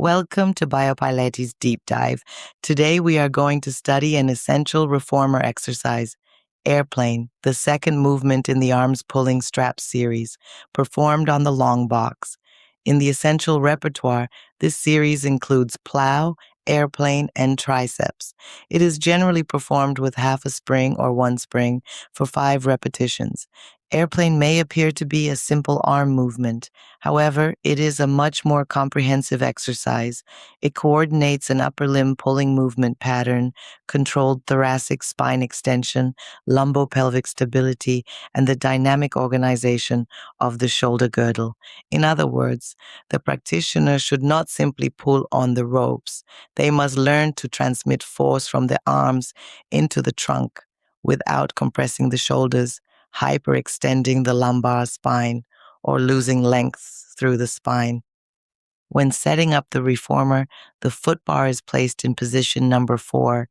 Welcome to Biopilates Deep Dive. Today we are going to study an essential reformer exercise, airplane, the second movement in the arms pulling strap series, performed on the long box. In the essential repertoire, this series includes plow, airplane, and triceps. It is generally performed with half a spring or one spring for 5 repetitions. Airplane may appear to be a simple arm movement. However, it is a much more comprehensive exercise. It coordinates an upper limb pulling movement pattern, controlled thoracic spine extension, lumbopelvic stability, and the dynamic organization of the shoulder girdle. In other words, the practitioner should not simply pull on the ropes. They must learn to transmit force from the arms into the trunk without compressing the shoulders, hyperextending the lumbar spine, or losing length through the spine. When setting up the reformer, the foot bar is placed in position number 4.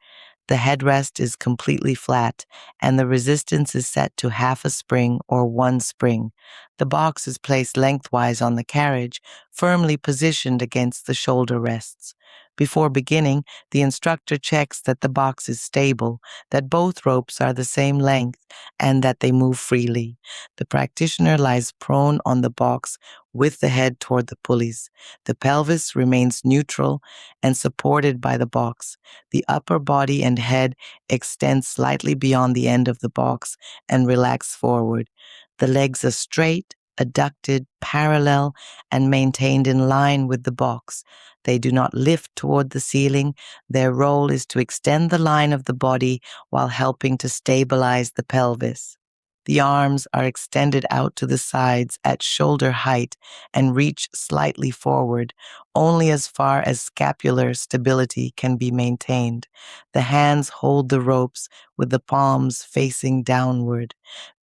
The headrest is completely flat, and the resistance is set to half a spring or one spring. The box is placed lengthwise on the carriage, firmly positioned against the shoulder rests. Before beginning, the instructor checks that the box is stable, that both ropes are the same length, and that they move freely. The practitioner lies prone on the box with the head toward the pulleys. The pelvis remains neutral and supported by the box. The upper body and head extend slightly beyond the end of the box and relax forward. The legs are straight, adducted, parallel, and maintained in line with the box. They do not lift toward the ceiling. Their role is to extend the line of the body while helping to stabilize the pelvis. The arms are extended out to the sides at shoulder height and reach slightly forward, only as far as scapular stability can be maintained. The hands hold the ropes with the palms facing downward.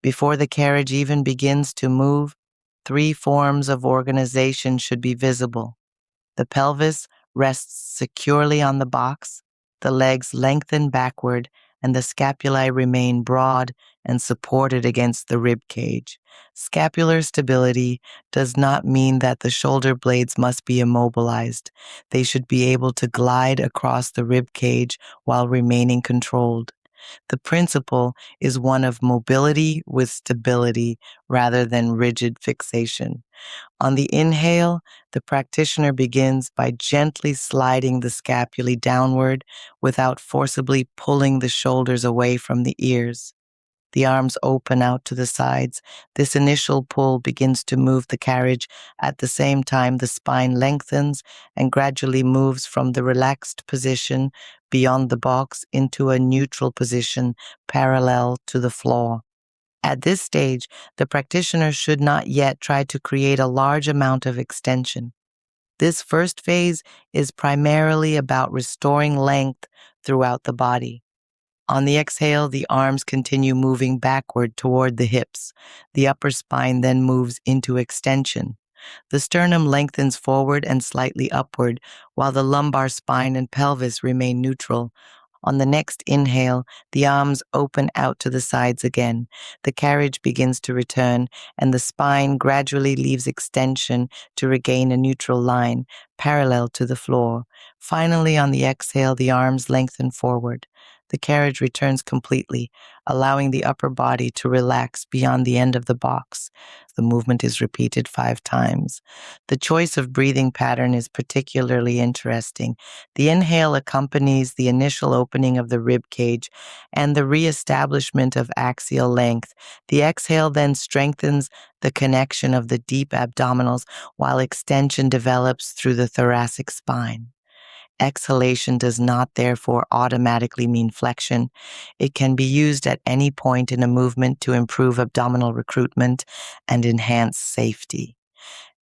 Before the carriage even begins to move, 3 forms of organization should be visible. The pelvis rests securely on the box, the legs lengthen backward, and the scapulae remain broad and supported against the rib cage. Scapular stability does not mean that the shoulder blades must be immobilized. They should be able to glide across the rib cage while remaining controlled. The principle is one of mobility with stability rather than rigid fixation. On the inhale, the practitioner begins by gently sliding the scapulae downward without forcibly pulling the shoulders away from the ears. The arms open out to the sides. This initial pull begins to move the carriage. At the same time, the spine lengthens and gradually moves from the relaxed position beyond the box into a neutral position parallel to the floor. At this stage, the practitioner should not yet try to create a large amount of extension. This first phase is primarily about restoring length throughout the body. On the exhale, the arms continue moving backward toward the hips. The upper spine then moves into extension. The sternum lengthens forward and slightly upward, while the lumbar spine and pelvis remain neutral. On the next inhale, the arms open out to the sides again. The carriage begins to return, and the spine gradually leaves extension to regain a neutral line, parallel to the floor. Finally, on the exhale, the arms lengthen forward. The carriage returns completely, allowing the upper body to relax beyond the end of the box. The movement is repeated 5 times. The choice of breathing pattern is particularly interesting. The inhale accompanies the initial opening of the rib cage and the reestablishment of axial length. The exhale then strengthens the connection of the deep abdominals while extension develops through the thoracic spine. Exhalation does not therefore automatically mean flexion. It can be used at any point in a movement to improve abdominal recruitment and enhance safety.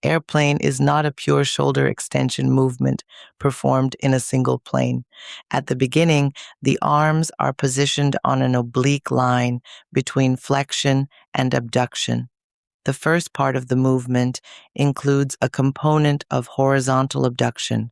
Airplane is not a pure shoulder extension movement performed in a single plane. At the beginning, the arms are positioned on an oblique line between flexion and abduction. The first part of the movement includes a component of horizontal abduction.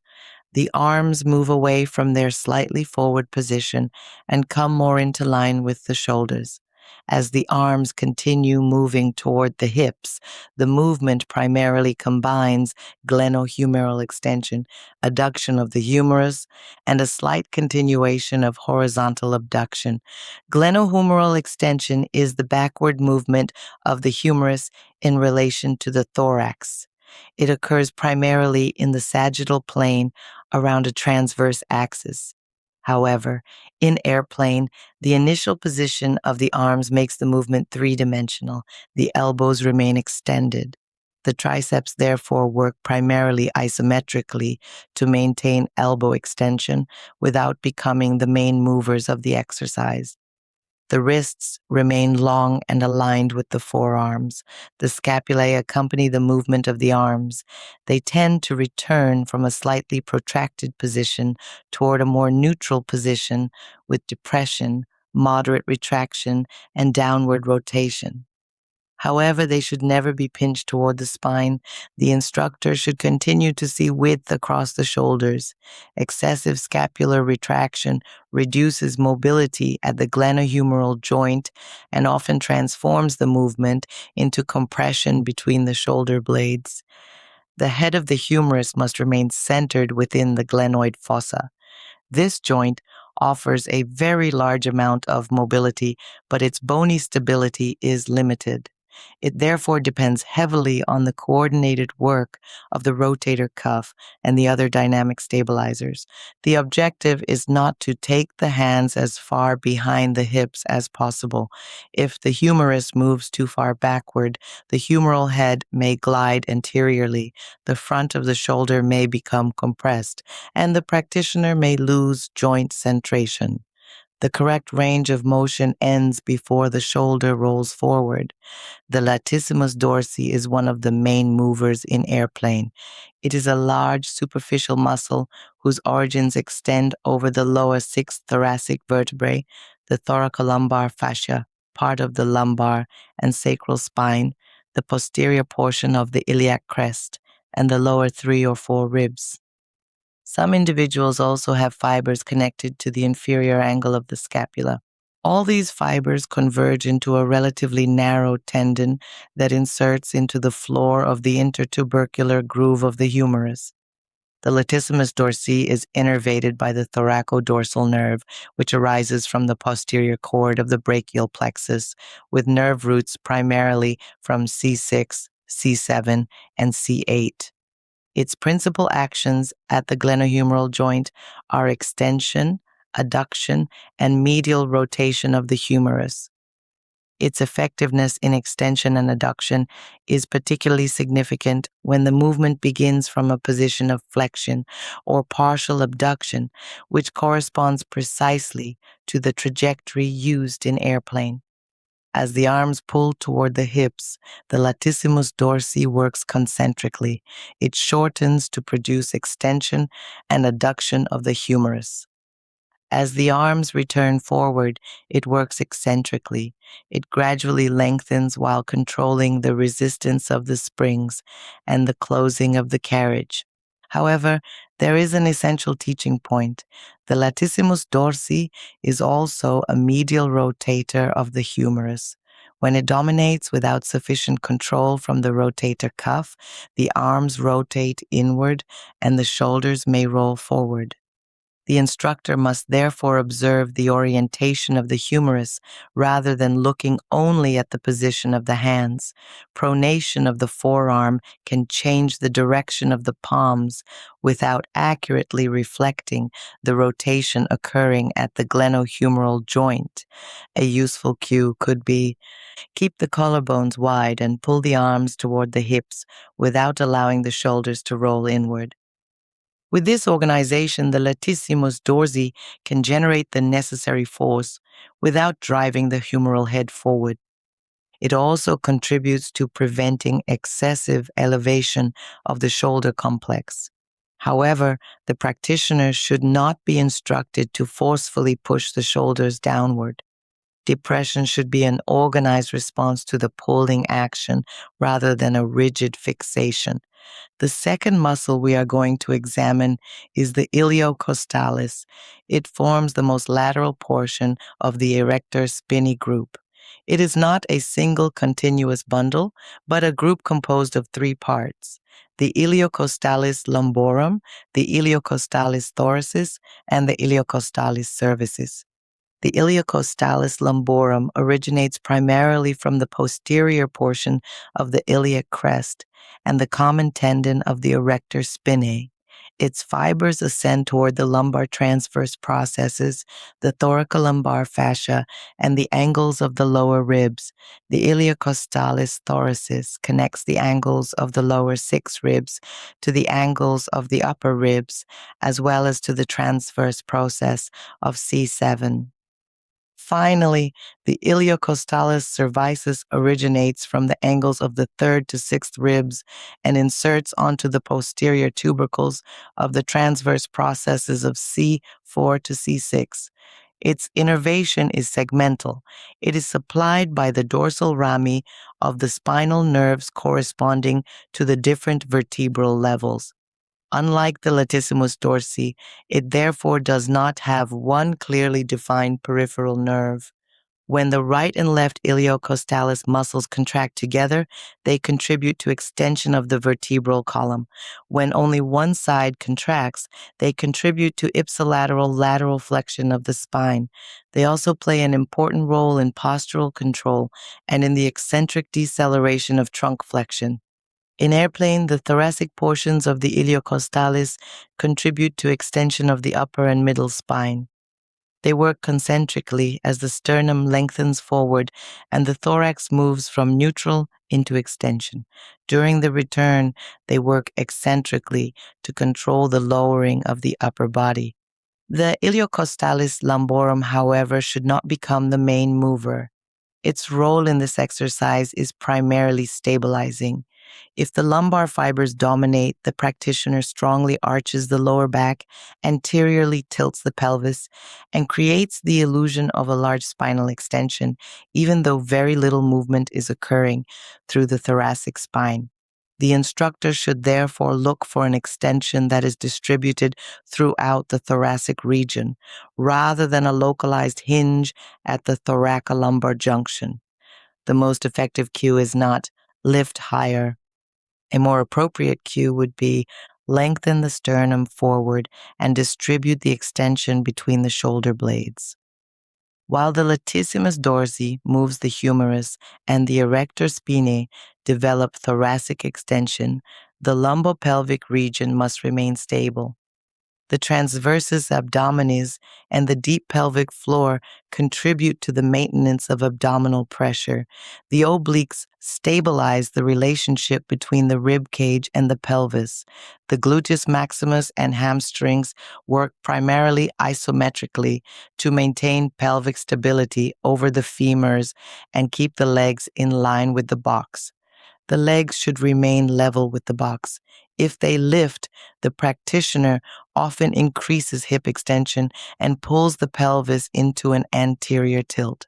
The arms move away from their slightly forward position and come more into line with the shoulders. As the arms continue moving toward the hips, the movement primarily combines glenohumeral extension, adduction of the humerus, and a slight continuation of horizontal abduction. Glenohumeral extension is the backward movement of the humerus in relation to the thorax. It occurs primarily in the sagittal plane around a transverse axis. However, in airplane, the initial position of the arms makes the movement three-dimensional. The elbows remain extended. The triceps therefore work primarily isometrically to maintain elbow extension without becoming the main movers of the exercise. The wrists remain long and aligned with the forearms. The scapulae accompany the movement of the arms. They tend to return from a slightly protracted position toward a more neutral position with depression, moderate retraction, and downward rotation. However, they should never be pinched toward the spine. The instructor should continue to see width across the shoulders. Excessive scapular retraction reduces mobility at the glenohumeral joint and often transforms the movement into compression between the shoulder blades. The head of the humerus must remain centered within the glenoid fossa. This joint offers a very large amount of mobility, but its bony stability is limited. It therefore depends heavily on the coordinated work of the rotator cuff and the other dynamic stabilizers. The objective is not to take the hands as far behind the hips as possible. If the humerus moves too far backward, the humeral head may glide anteriorly, the front of the shoulder may become compressed, and the practitioner may lose joint centration. The correct range of motion ends before the shoulder rolls forward. The latissimus dorsi is one of the main movers in airplane. It is a large superficial muscle whose origins extend over the lower 6 thoracic vertebrae, the thoracolumbar fascia, part of the lumbar and sacral spine, the posterior portion of the iliac crest, and the lower 3 or 4 ribs. Some individuals also have fibers connected to the inferior angle of the scapula. All these fibers converge into a relatively narrow tendon that inserts into the floor of the intertubercular groove of the humerus. The latissimus dorsi is innervated by the thoracodorsal nerve, which arises from the posterior cord of the brachial plexus, with nerve roots primarily from C6, C7, and C8. Its principal actions at the glenohumeral joint are extension, adduction, and medial rotation of the humerus. Its effectiveness in extension and adduction is particularly significant when the movement begins from a position of flexion or partial abduction, which corresponds precisely to the trajectory used in airplane. As the arms pull toward the hips, the latissimus dorsi works concentrically. It shortens to produce extension and adduction of the humerus. As the arms return forward, it works eccentrically. It gradually lengthens while controlling the resistance of the springs and the closing of the carriage. However, there is an essential teaching point. The latissimus dorsi is also a medial rotator of the humerus. When it dominates without sufficient control from the rotator cuff, the arms rotate inward and the shoulders may roll forward. The instructor must therefore observe the orientation of the humerus rather than looking only at the position of the hands. Pronation of the forearm can change the direction of the palms without accurately reflecting the rotation occurring at the glenohumeral joint. A useful cue could be: keep the collarbones wide and pull the arms toward the hips without allowing the shoulders to roll inward. With this organization, the latissimus dorsi can generate the necessary force without driving the humeral head forward. It also contributes to preventing excessive elevation of the shoulder complex. However, the practitioner should not be instructed to forcefully push the shoulders downward. Depression should be an organized response to the pulling action rather than a rigid fixation. The second muscle we are going to examine is the iliocostalis. It forms the most lateral portion of the erector spinae group. It is not a single continuous bundle, but a group composed of three parts: the iliocostalis lumborum, the iliocostalis thoracis, and the iliocostalis cervicis. The iliocostalis lumborum originates primarily from the posterior portion of the iliac crest and the common tendon of the erector spinae. Its fibers ascend toward the lumbar transverse processes, the thoracolumbar fascia, and the angles of the lower ribs. The iliocostalis thoracis connects the angles of the lower six ribs to the angles of the upper ribs, as well as to the transverse process of C7. Finally, the iliocostalis cervicis originates from the angles of the third to sixth ribs and inserts onto the posterior tubercles of the transverse processes of C4 to C6. Its innervation is segmental. It is supplied by the dorsal rami of the spinal nerves corresponding to the different vertebral levels. Unlike the latissimus dorsi, it therefore does not have one clearly defined peripheral nerve. When the right and left iliocostalis muscles contract together, they contribute to extension of the vertebral column. When only one side contracts, they contribute to ipsilateral lateral flexion of the spine. They also play an important role in postural control and in the eccentric deceleration of trunk flexion. In airplane, the thoracic portions of the iliocostalis contribute to extension of the upper and middle spine. They work concentrically as the sternum lengthens forward and the thorax moves from neutral into extension. During the return, they work eccentrically to control the lowering of the upper body. The iliocostalis lumborum, however, should not become the main mover. Its role in this exercise is primarily stabilizing. If the lumbar fibers dominate, the practitioner strongly arches the lower back, anteriorly tilts the pelvis, and creates the illusion of a large spinal extension, even though very little movement is occurring through the thoracic spine. The instructor should therefore look for an extension that is distributed throughout the thoracic region, rather than a localized hinge at the thoracolumbar junction. The most effective cue is not lift higher. A more appropriate cue would be lengthen the sternum forward and distribute the extension between the shoulder blades. While the latissimus dorsi moves the humerus and the erector spinae develop thoracic extension, the lumbopelvic region must remain stable. The transversus abdominis and the deep pelvic floor contribute to the maintenance of abdominal pressure. The obliques stabilize the relationship between the rib cage and the pelvis. The gluteus maximus and hamstrings work primarily isometrically to maintain pelvic stability over the femurs and keep the legs in line with the box. The legs should remain level with the box. If they lift, the practitioner often increases hip extension and pulls the pelvis into an anterior tilt.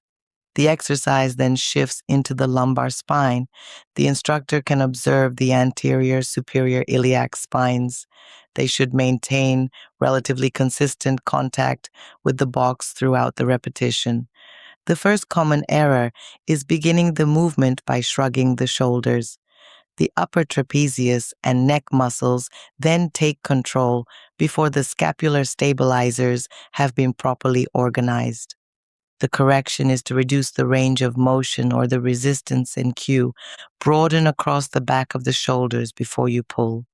The exercise then shifts into the lumbar spine. The instructor can observe the anterior superior iliac spines. They should maintain relatively consistent contact with the box throughout the repetition. The first common error is beginning the movement by shrugging the shoulders. The upper trapezius and neck muscles then take control before the scapular stabilizers have been properly organized. The correction is to reduce the range of motion or the resistance in cue, broaden across the back of the shoulders before you pull.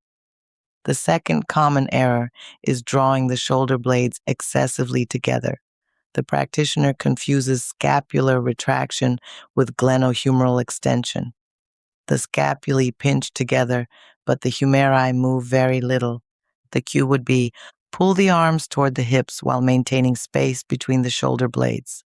The second common error is drawing the shoulder blades excessively together. The practitioner confuses scapular retraction with glenohumeral extension. The scapulae pinch together, but the humeri move very little. The cue would be pull the arms toward the hips while maintaining space between the shoulder blades.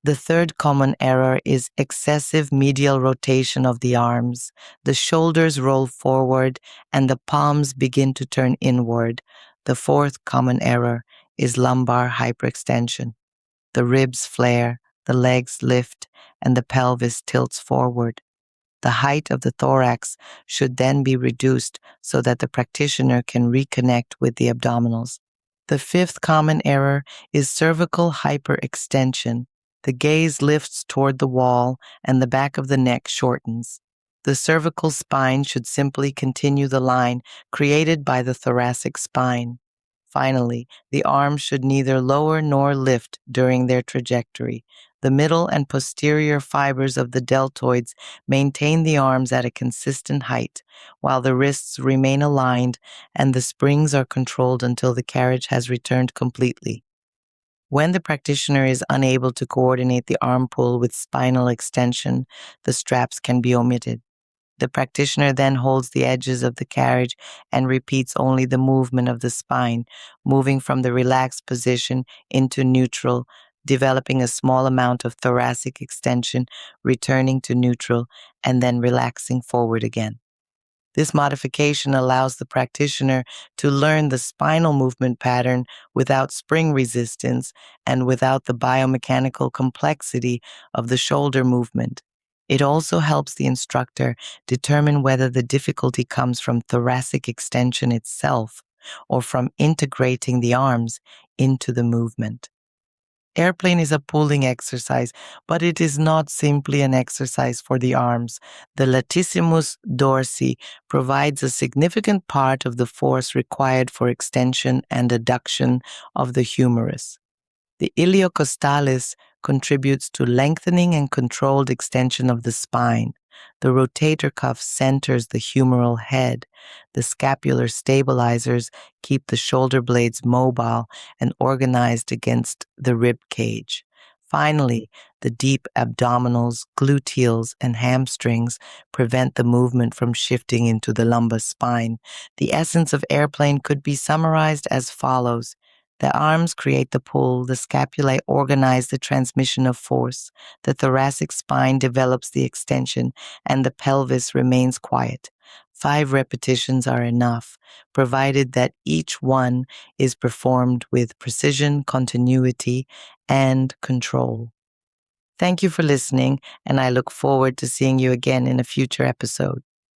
The third common error is excessive medial rotation of the arms. The shoulders roll forward and the palms begin to turn inward. The fourth common error is lumbar hyperextension. The ribs flare, the legs lift, and the pelvis tilts forward. The height of the thorax should then be reduced so that the practitioner can reconnect with the abdominals. The fifth common error is cervical hyperextension. The gaze lifts toward the wall and the back of the neck shortens. The cervical spine should simply continue the line created by the thoracic spine. Finally, the arms should neither lower nor lift during their trajectory. The middle and posterior fibers of the deltoids maintain the arms at a consistent height, while the wrists remain aligned and the springs are controlled until the carriage has returned completely. When the practitioner is unable to coordinate the arm pull with spinal extension, the straps can be omitted. The practitioner then holds the edges of the carriage and repeats only the movement of the spine, moving from the relaxed position into neutral, developing a small amount of thoracic extension, returning to neutral, and then relaxing forward again. This modification allows the practitioner to learn the spinal movement pattern without spring resistance and without the biomechanical complexity of the shoulder movement. It also helps the instructor determine whether the difficulty comes from thoracic extension itself or from integrating the arms into the movement. Airplane is a pulling exercise, but it is not simply an exercise for the arms. The latissimus dorsi provides a significant part of the force required for extension and adduction of the humerus. The iliocostalis contributes to lengthening and controlled extension of the spine. The rotator cuff centers the humeral head. The scapular stabilizers keep the shoulder blades mobile and organized against the rib cage. Finally, the deep abdominals, gluteals, and hamstrings prevent the movement from shifting into the lumbar spine. The essence of airplane could be summarized as follows. The arms create the pull, the scapulae organize the transmission of force, the thoracic spine develops the extension, and the pelvis remains quiet. 5 repetitions are enough, provided that each one is performed with precision, continuity, and control. Thank you for listening, and I look forward to seeing you again in a future episode.